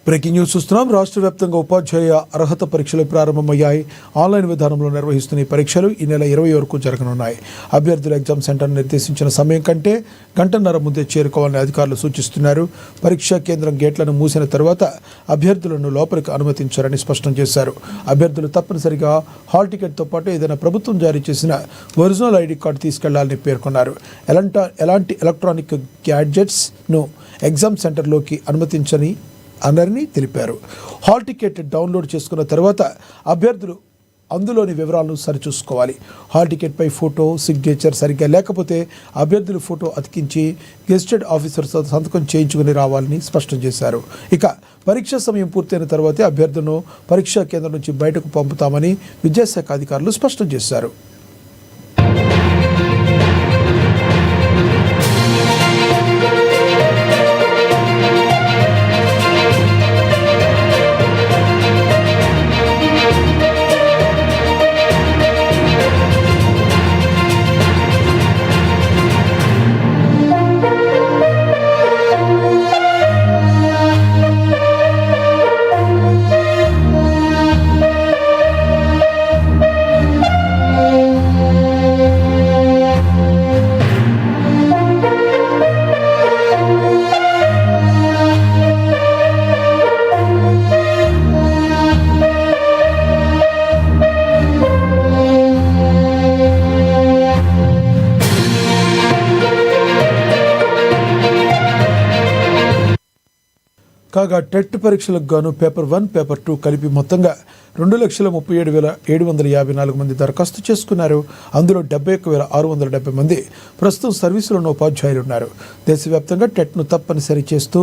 Breaking news చూస్తున్నాం. రాష్ట్ర వ్యాప్తంగా ఉపాధ్యాయ అర్హత పరీక్షలు ప్రారంభమయ్యాయి. ఆన్లైన్ విధానంలో నిర్వహిస్తున్న ఈ పరీక్షలు ఈ నెల 20 వరకు జరగనున్నాయి. అభ్యర్థులు ఎగ్జామ్ సెంటర్ నిర్దేశించిన సమయం కంటే గంటన్నర ముందే చేరుకోవాలని అధికారులు సూచిస్తున్నారు. పరీక్షా కేంద్రం గేట్లను మూసిన తర్వాత అభ్యర్థులను లోపలికి అనుమతించారని స్పష్టం చేశారు. అభ్యర్థులు తప్పనిసరిగా హాల్ టికెట్తో పాటు ఏదైనా ప్రభుత్వం జారీ చేసిన ఒరిజినల్ ఐడి కార్డు తీసుకెళ్లాలని పేర్కొన్నారు. ఎలాంటి ఎలక్ట్రానిక్ గ్యాడ్జెట్స్ను ఎగ్జామ్ సెంటర్లోకి అనుమతించని అనరని తెలిపారు. హాల్ టికెట్ డౌన్లోడ్ చేసుకున్న తర్వాత అభ్యర్థులు అందులోని వివరాలను సరిచూసుకోవాలి. హాల్ టికెట్పై ఫోటో, సిగ్నేచర్ సరిగ్గా లేకపోతే అభ్యర్థులు ఫోటో అతికించి గెజిటెడ్ ఆఫీసర్తో సంతకం చేయించుకుని రావాలని స్పష్టం చేశారు. ఇక పరీక్షా సమయం పూర్తయిన తర్వాతే అభ్యర్థులను పరీక్షా కేంద్రం నుంచి బయటకు పంపుతామని విద్యాశాఖ అధికారులు స్పష్టం చేశారు. కాగా టెట్ పరీక్షలకు గాను పేపర్ 1, పేపర్ 2 కలిపి మొత్తంగా 2,37,754 మంది దరఖాస్తు చేసుకున్నారు. అందులో 71,670 మంది ప్రస్తుతం సర్వీసులో ఉన్న ఉపాధ్యాయులు ఉన్నారు. దేశవ్యాప్తంగా టెట్ను తప్పనిసరి చేస్తూ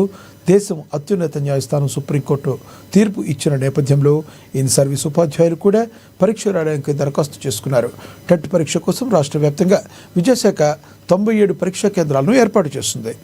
దేశం అత్యున్నత న్యాయస్థానం సుప్రీంకోర్టు తీర్పు ఇచ్చిన నేపథ్యంలో ఇన్ సర్వీస్ ఉపాధ్యాయులు కూడా పరీక్ష రాయడానికి దరఖాస్తు చేసుకున్నారు. టెట్ పరీక్ష కోసం రాష్ట్ర వ్యాప్తంగా విద్యాశాఖ 97 పరీక్షా కేంద్రాలను ఏర్పాటు చేస్తుంది.